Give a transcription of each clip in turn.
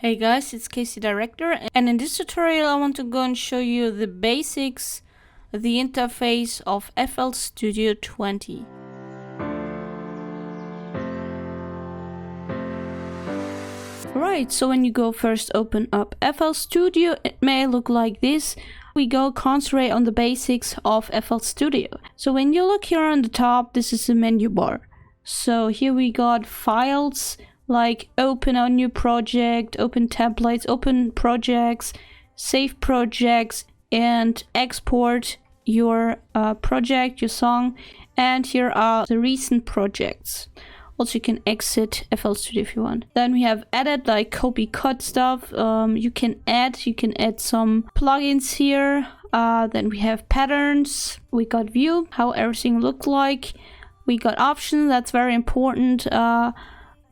Hey guys, it's CathyDirector, and in this tutorial I want to go and show you the basics, the interface of FL Studio 20. Right, so when you go first open up FL Studio, it may look like this. We go concentrate on the basics of FL Studio. So when you look here on the top, this is the menu bar. So here we got files, like open a new project, open templates, open projects, save projects, and export your project, your song. And here are the recent projects. Also, you can exit FL Studio if you want. Then we have edit, like copy, cut stuff. You can add some plugins here. Then we have patterns. We got view, how everything looked like. We got options. That's very important.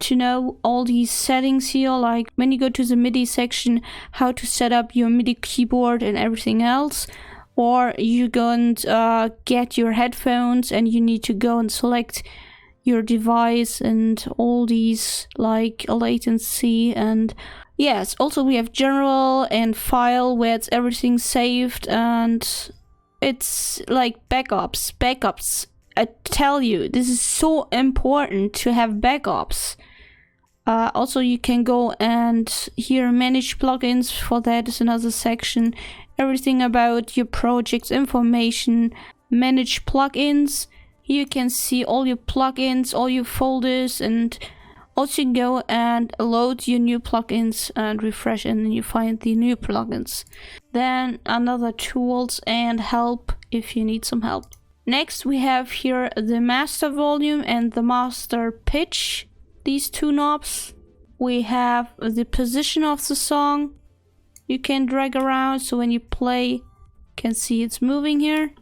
To know all these settings here, like when you go to the MIDI section, how to set up your MIDI keyboard and everything else. Or you go and get your headphones and you need to go and select your device and all these, like latency. And yes, also we have general and file where it's everything saved, and it's like backups. I tell you, this is so important to have backups. Also, you can go and here manage plugins. For that is another section. Everything about your project's information. Manage plugins. Here you can see all your plugins, all your folders, and also you can go and load your new plugins and refresh, and then you find the new plugins. Then another tools and help if you need some help. Next we have here the master volume and the master pitch. These two knobs. We have the position of the song. You can drag around, so when you play, you can see it's moving here.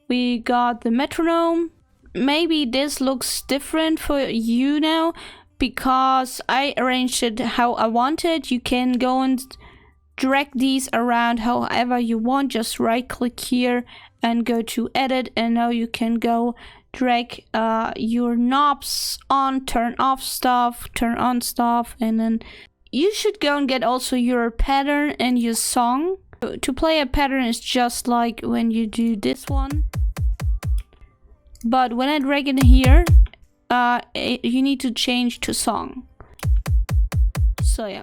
We got the metronome. Maybe this looks different for you now because I arranged it how I wanted. You can go and drag these around however you want. Just right click here and go to edit, and now you can go drag your knobs on, turn off stuff, turn on stuff, and then you should go and get also your pattern and your song. To play a pattern is just like when you do this one, but when I drag it here, you need to change to song. So yeah.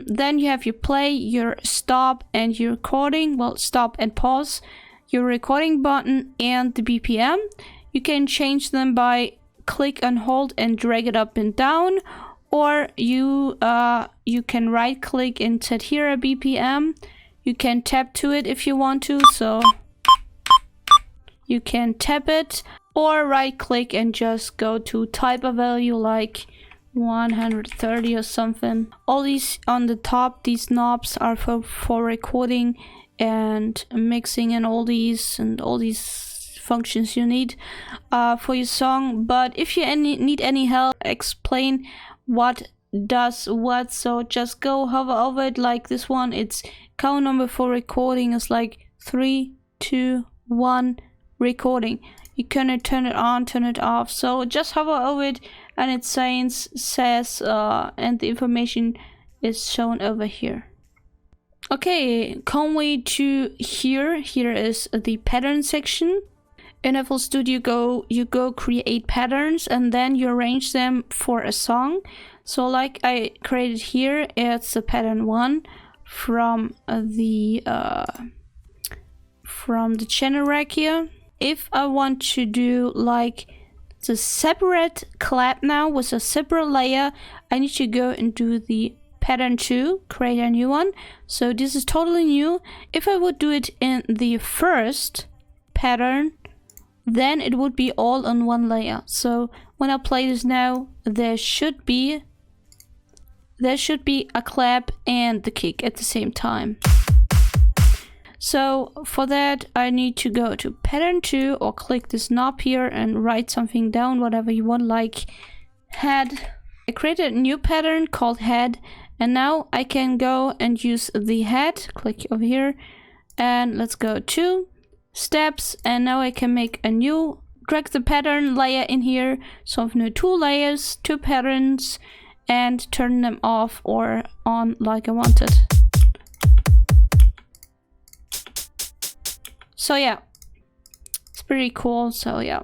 Then you have your play, your stop, and your recording. Well, stop and pause. Your recording button and the BPM. You can change them by click and hold and drag it up and down, or you can right click and set here a BPM. You can tap to it if you want to, so you can tap it, or right click and just go to type a value like 130 or something. All these on the top, these knobs are for recording and mixing and all these functions you need for your song. But if you need any help, explain what does what, so just go hover over it. Like this one, its count number for recording is like 3, 2, 1 recording. You can turn it on, turn it off, so just hover over it and it says and the information is shown over here. Okay, come we to here. Here is the pattern section. In FL Studio, you go create patterns and then you arrange them for a song. So like I created here, it's a pattern 1 from the channel rack here. If I want to do like the separate clap now with a separate layer, I need to go and do the pattern 2, create a new one. So this is totally new. If I would do it in the first pattern, then it would be all on one layer. So when I play this now, there should be a clap and the kick at the same time. So for that, I need to go to pattern 2 or click this knob here and write something down, whatever you want, like head. I created a new pattern called head, and now I can go and use the head. Click over here and let's go to steps, and now I can make a new, drag the pattern layer in here. So I've now 2 layers, 2 patterns, and turn them off or on like I wanted. So yeah, it's pretty cool. So yeah.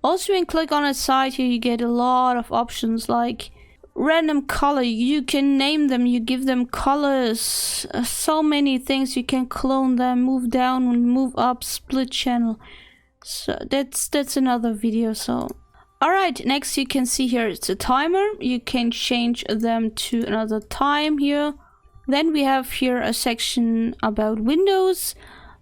Also, when you click on a side here, you get a lot of options like random color. You can name them, you give them colors, so many things. You can clone them, move down, move up, split channel. So that's another video. So alright, next you can see here it's a timer. You can change them to another time here. Then we have here a section about windows.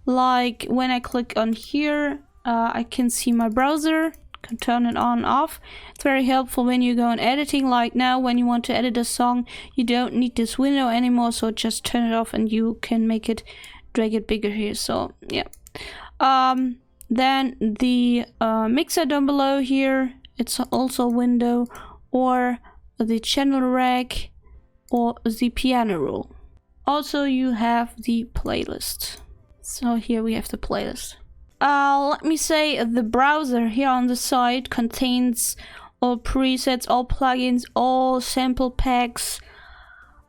Like when I click on here, I can see my browser, can turn it on and off. It's very helpful when you go in editing. Like now when you want to edit a song, you don't need this window anymore, so just turn it off and you can make it, drag it bigger here. So yeah. Then the mixer down below here, it's also a window, or the channel rack, or the piano roll. Also you have the playlist. So here we have the playlist. Let me say the browser here on the side contains all presets, all plugins, all sample packs,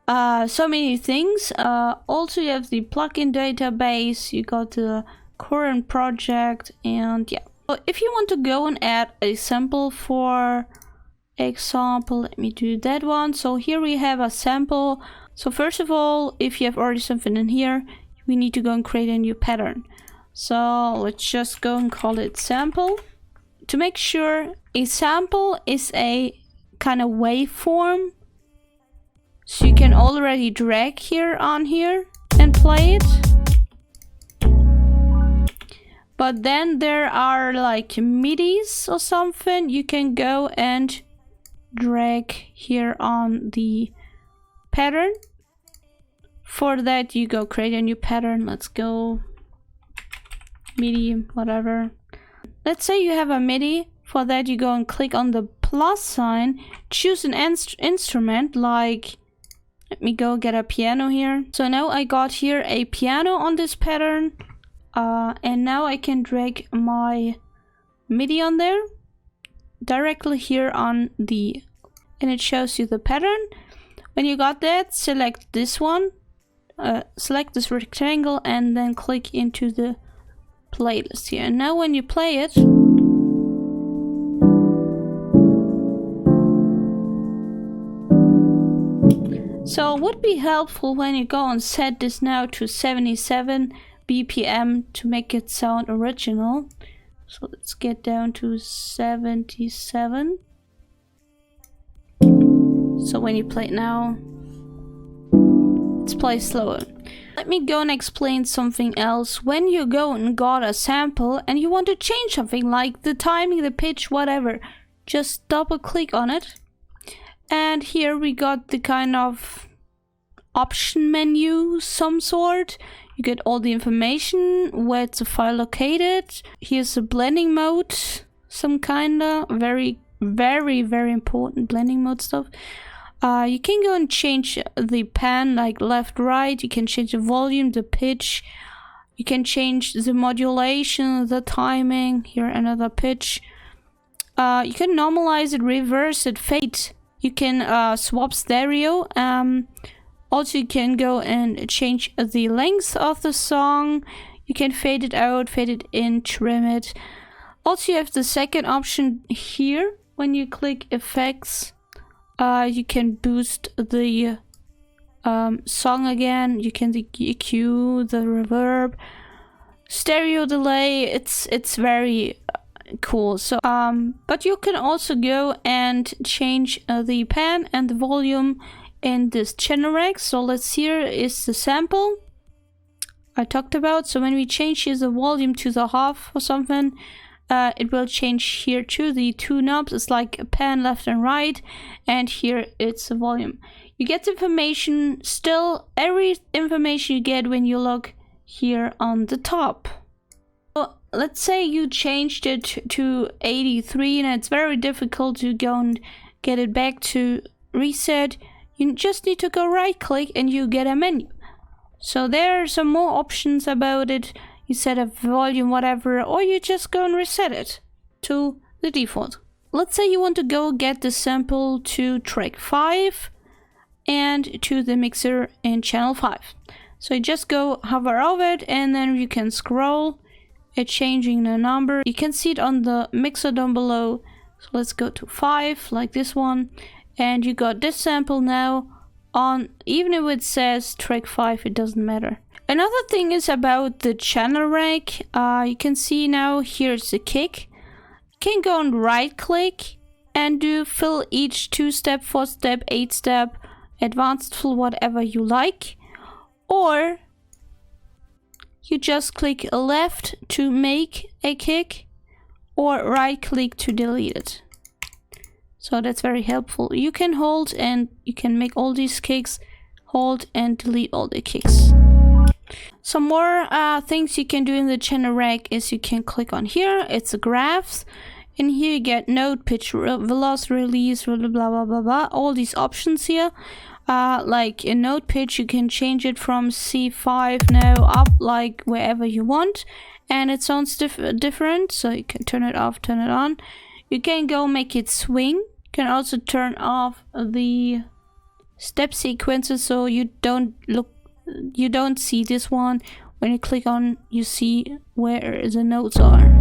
so many things. Also you have the plugin database, you got the current project, and yeah. So if you want to go and add a sample, for example, let me do that one. So here we have a sample. So first of all, if you have already something in here, we need to go and create a new pattern. So let's just go and call it sample. To make sure, a sample is a kind of waveform. So you can already drag here on here and play it. But then there are like MIDIs or something. You can go and drag here on the pattern. For that, you go create a new pattern. Let's go MIDI, whatever. Let's say you have a MIDI. For that, you go and click on the plus sign, choose an instrument, like, let me go get a piano here. So now I got here a piano on this pattern. And now I can drag my MIDI on there, directly here on the, and it shows you the pattern. When you got that, select this one, select this rectangle, and then click into the playlist here. And now when you play it, so it would be helpful when you go and set this now to 77 BPM to make it sound original. So let's get down to 77. So when you play it now, it's play slower. Let me go and explain something else. When you go and got a sample and you want to change something like the timing, the pitch, whatever, just double click on it. And here we got the kind of option menu, some sort. You get all the information, where it's a file located. Here's a blending mode, some kinda very important blending mode stuff. You can go and change the pan, like left, right. You can change the volume, the pitch. You can change the modulation, the timing. Here another pitch. You can normalize it, reverse it, fade. You can swap stereo. Also, you can go and change the length of the song. You can fade it out, fade it in, trim it. Also, you have the second option here. When you click effects, you can boost the song again. You can the EQ, the reverb, stereo delay. It's very cool. So, but you can also go and change the pan and the volume in this channel rack. So let's see, here is the sample I talked about. So when we change here the volume to the half or something, it will change here to the two knobs. It's like a pan left and right, and here it's the volume. You get the information, still every information you get when you look here on the top. So let's say you changed it to 83 and it's very difficult to go and get it back to reset. You just need to go right click and you get a menu. So there are some more options about it. You set a volume, whatever, or you just go and reset it to the default. Let's say you want to go get the sample to track 5. and to the mixer in channel 5. So you just go hover over it and then you can scroll it, changing the number. You can see it on the mixer down below. So let's go to 5, like this one, and you got this sample now on, even if it says track 5, it doesn't matter. Another thing is about the channel rank. You can see now here's the kick. You can go and right click and do fill each 2-step, 4-step, 8-step, advanced fill, whatever you like. Or you just click left to make a kick or right click to delete it. So that's very helpful. You can hold and you can make all these kicks, hold and delete all the kicks. Some more things you can do in the channel rank is you can click on here, it's the graphs, and here you get note, pitch, velocity, release, blah blah blah blah, all these options here. Like in note pitch, you can change it from C5 now up, like wherever you want, and it sounds different, so you can turn it off, turn it on. You can go make it swing. You can also turn off the step sequences, so you don't see this one. When you click on, you see where the notes are.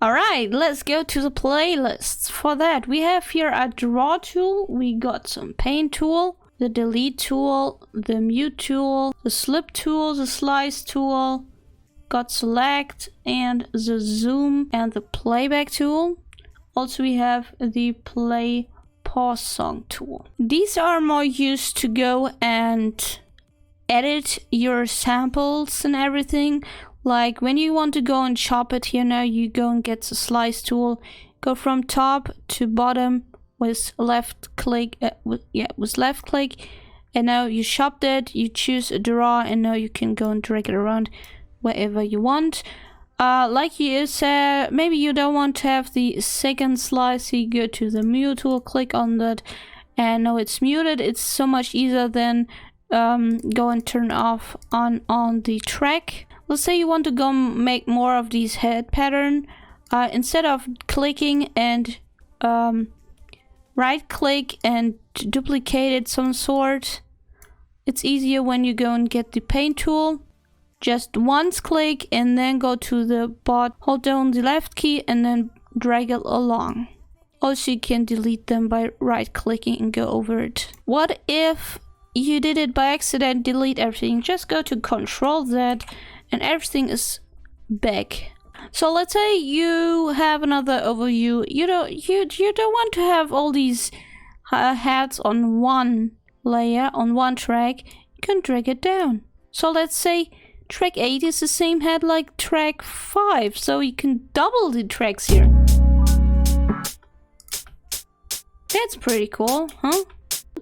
Alright, let's go to the playlists. For that, we have here a draw tool, we got some paint tool, the delete tool, the mute tool, the slip tool, the slice tool, got select, and the zoom and the playback tool. Also we have the play pause song tool. These are more used to go and edit your samples and everything. Like when you want to go and chop it here, now you go and get the slice tool, go from top to bottom with left click, with left click, and now you chopped it, you choose a draw, and now you can go and drag it around wherever you want. Like you said, maybe you don't want to have the second slice, so you go to the mute tool, click on that, and now it's muted. It's so much easier than go and turn off on the track. Let's say you want to go make more of these head pattern. Instead of clicking and right click and duplicate it some sort, it's easier when you go and get the paint tool. Just once click and then go to the bot, hold down the left key and then drag it along. Also you can delete them by right clicking and go over it. What if you did it by accident, delete everything? Just go to Control Z and everything is back. So let's say you have another overview. You don't want to have all these heads on one layer, on one track. You can drag it down. So let's say track 8 is the same head like track 5. So you can double the tracks here. That's pretty cool, huh?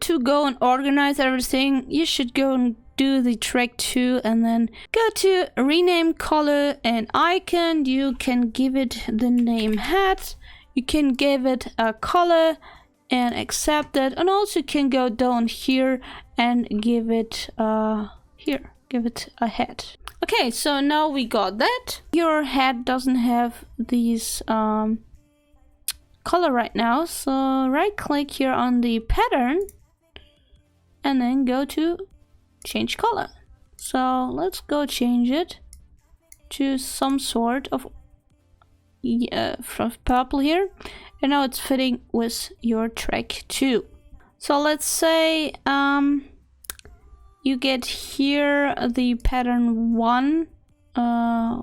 To go and organize everything, you should go and do the track 2 and then go to rename color and icon. You can give it the name hat, you can give it a color and accept it, and also you can go down here and give it give it a head. Okay, so now we got that. Your head doesn't have these color right now, so right click here on the pattern and then go to change color. So let's go change it to some sort of from purple here, and now it's fitting with your track 2. So let's say you get here the pattern 1.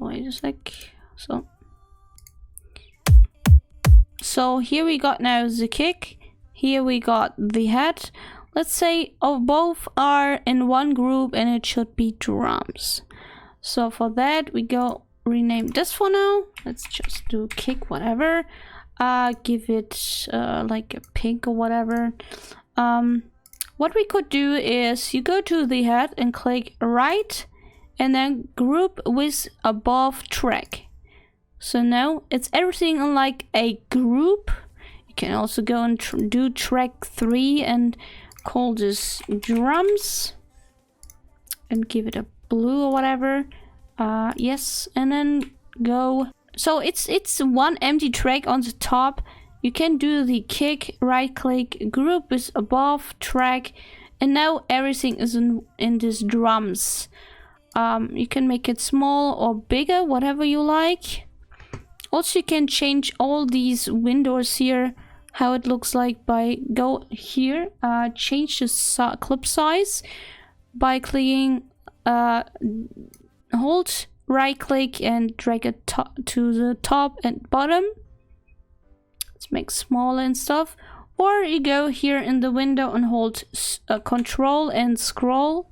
Wait a sec. So here we got now the kick, here we got the head. Let's say both are in one group and it should be drums. So for that we go rename this for now. Let's just do kick whatever. Give it like a pink or whatever. What we could do is you go to the head and click right and then group with above track. So now it's everything in like a group. You can also go and do track 3 and call this drums and give it a blue or whatever. Yes, and then go. So it's one empty track on the top. You can do the kick, right click, group with above track, And now everything is in these drums. You can make it small or bigger, whatever you like. Also, you can change all these windows here, how it looks like by go here, change the clip size by clicking, hold right click and drag it to the top and bottom. Let's make smaller and stuff. Or you go here in the window and hold control and scroll.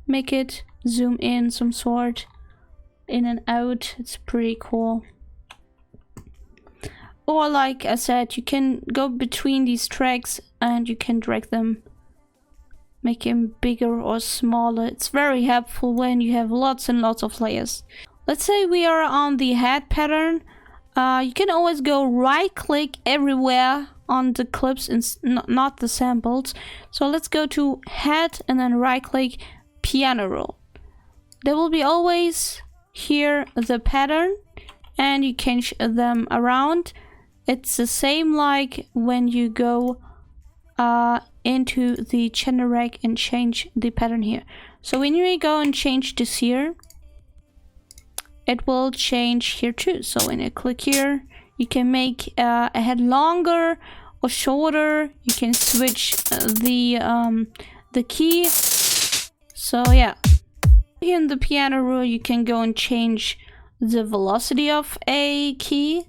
Make it zoom in some sort, in and out. It's pretty cool. Or like I said, you can go between these tracks and you can drag them, make them bigger or smaller. It's very helpful when you have lots and lots of layers. Let's say we are on the head pattern. You can always go right click everywhere on the clips and not the samples. So let's go to head and then right click piano roll. There will be always here the pattern and you can change them around. It's the same like when you go into the channel rack and change the pattern here. So when you go and change this here, it will change here too. So when you click here, you can make a head longer or shorter. You can switch the key. So yeah, here in the piano roll, you can go and change the velocity of a key.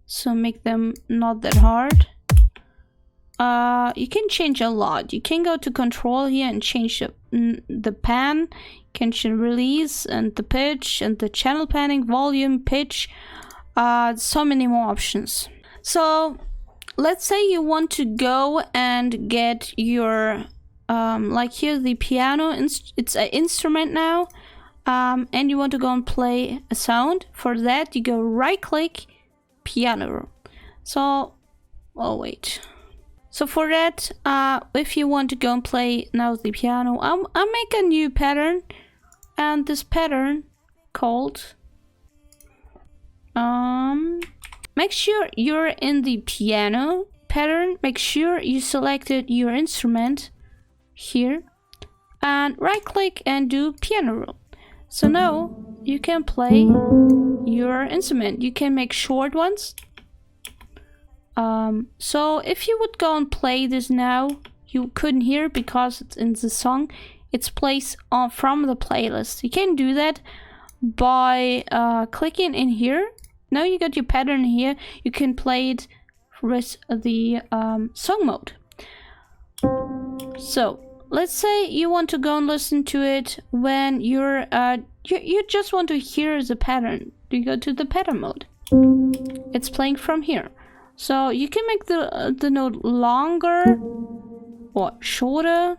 So make them not that hard. You can change a lot. You can go to control here and change the pan. You can change release and the pitch and the channel panning, volume, pitch. So many more options. So let's say you want to go and get your like here the piano. It's an instrument now, and you want to go and play a sound. For that, you go right click piano roll. So oh wait. So for that, if you want to go and play now the piano, I'll make a new pattern, and this pattern called make sure you're in the piano pattern. Make sure you selected your instrument here and right click and do piano roll. So now you can play your instrument. You can make short ones. So if you would go and play this now, you couldn't hear because it's in the song. It's placed on from the playlist. You can do that by clicking in here. Now you got your pattern here. You can play it with the song mode. So let's say you want to go and listen to it when you're you just want to hear the pattern. You go to the pattern mode. It's playing from here. So you can make the note longer or shorter.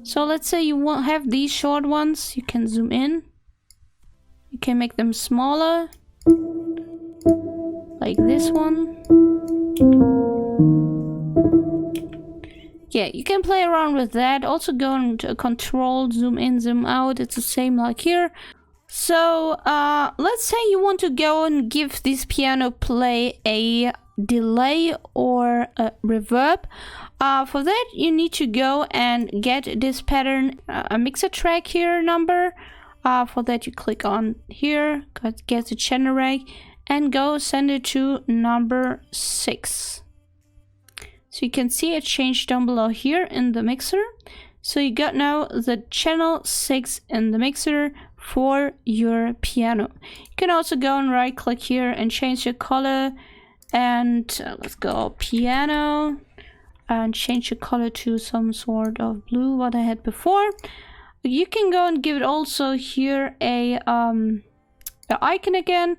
So let's say you want have these short ones. You can zoom in. You can make them smaller, like this one. Yeah, you can play around with that. Also go into control, zoom in, zoom out. It's the same like here. So let's say you want to go and give this piano play a delay or a reverb. For that you need to go and get this pattern, a mixer track here number. For that you click on here, get the channel rack and go send it to number 6. So you can see it changed down below here in the mixer. So you got now the channel 6 in the mixer for your piano. You can also go and right click here and change the color, and let's go piano and change the color to some sort of blue what I had before. You can go and give it also here a icon again.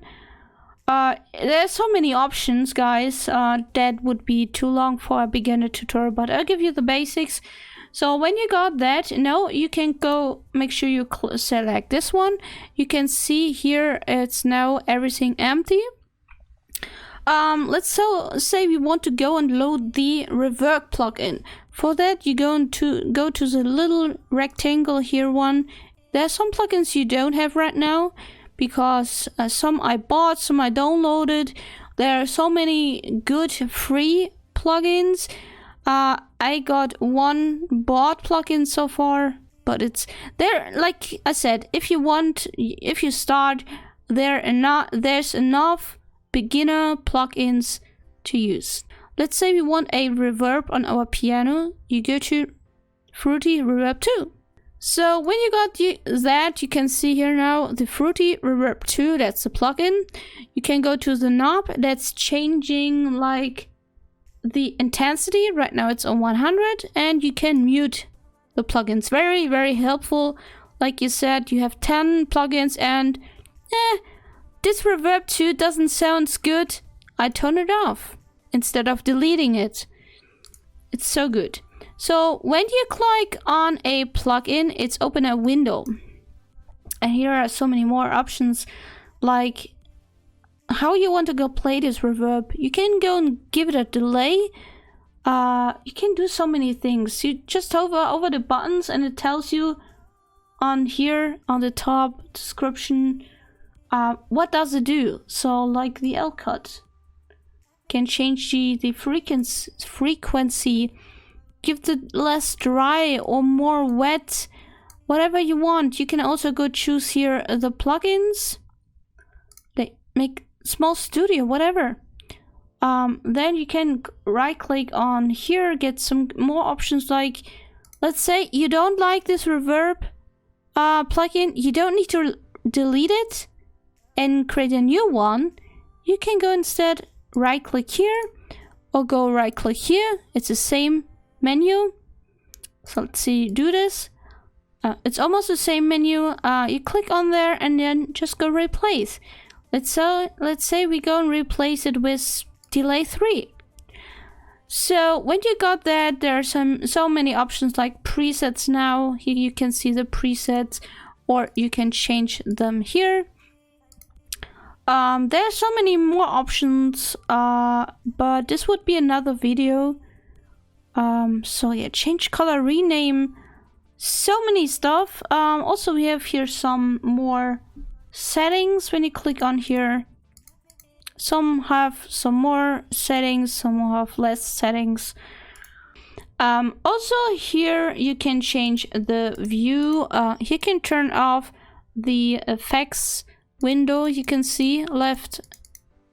There's so many options, guys. That would be too long for a beginner tutorial, but I'll give you the basics. So when you got that, now you can go make sure you select this one. You can see here it's now everything empty. Let's say we want to go and load the reverb plugin. For that, you go to the little rectangle here one. There are some plugins you don't have right now because some I bought, some I downloaded. There are so many good free plugins. I got one bot plugin so far, but it's there. Like I said, if you start, there's enough beginner plugins to use. Let's say we want a reverb on our piano. You go to Fruity Reverb 2. So when you got that, you can see here now the Fruity Reverb 2, that's the plugin. You can go to the knob that's changing like the intensity. Right now it's on 100, and you can mute the plugins. Very, very helpful. Like you said, you have 10 plugins and this Reverb 2 doesn't sound good. I turn it off instead of deleting it. It's so good. So when you click on a plugin, it's open a window. And here are so many more options, like how you want to go play this reverb. You can go and give it a delay. You can do so many things. You just hover over the buttons and it tells you on here on the top description what does it do. So like the L cut can change the frequency, give it less dry or more wet, whatever you want. You can also go choose here the plugins, they make small studio, whatever. Then you can right click on here, get some more options. Like let's say you don't like this reverb plugin, you don't need to delete it and create a new one. You can go instead right click here or go right click here. It's the same menu. So let's see, do this. It's almost the same menu. You click on there and then just go replace. Let's say we go and replace it with delay 3. So when you got that, there are so many options like presets now. Here you can see the presets, or you can change them here. There are so many more options, but this would be another video. So yeah, change color, rename, so many stuff. Also we have here some more settings. When you click on here, some have some more settings, some have less settings. Also here you can change the view. You can turn off the effects window. You can see left,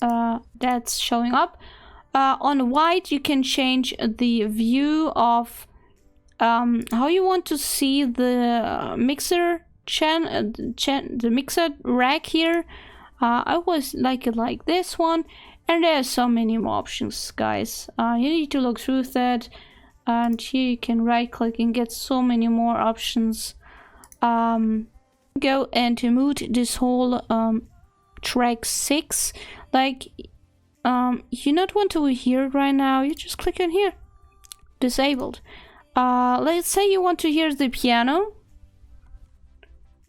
that's showing up. On white you can change the view of how you want to see the mixer the mixer rack here. I always like it like this one, and there's so many more options, guys. You need to look through that, and here you can right click and get so many more options. Go and mute this whole track 6. Like you not want to hear it right now, you just click on here, disabled. Let's say you want to hear the piano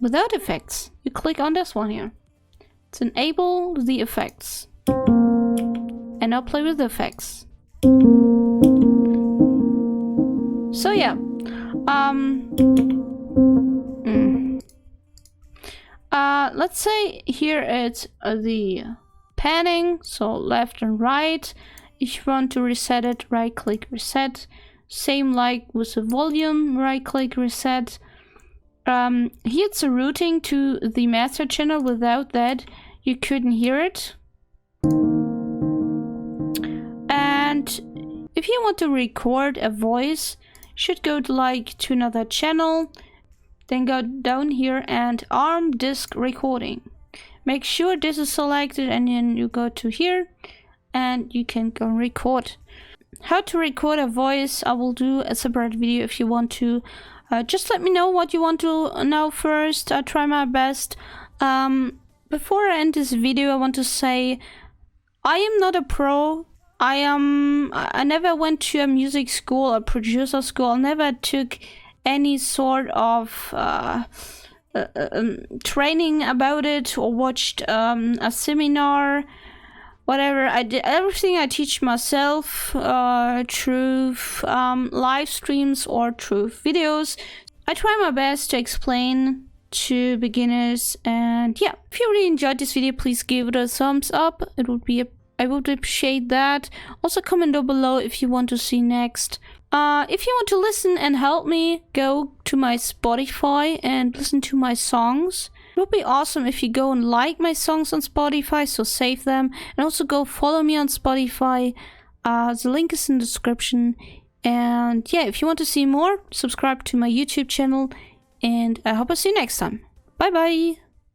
without effects. You click on this one here. It's enable the effects. And now play with the effects. So yeah. Let's say here it's the panning, so left and right. If you want to reset it, right click reset. Same like with the volume, right click reset. Here it's a routing to the master channel. Without that you couldn't hear it. And if you want to record a voice, you should go to another channel, then go down here and ARM disk recording. Make sure this is selected, and then you go to here and you can go record. How to record a voice, I will do a separate video if you want to. Just let me know what you want to know first. I'll try my best. Before I end this video, I want to say I am not a pro. I never went to a music school or producer school. I never took any sort of training about it or watched a seminar. Whatever, I did everything I teach myself through live streams or through videos. I try my best to explain to beginners, and yeah, if you really enjoyed this video, please give it a thumbs up. It would be I would appreciate that. Also comment down below if you want to see next. If you want to listen and help me, go to my Spotify and listen to my songs. It would be awesome if you go and like my songs on Spotify, so save them. And also go follow me on Spotify. The link is in the description. And yeah, if you want to see more, subscribe to my YouTube channel. And I hope I see you next time. Bye bye!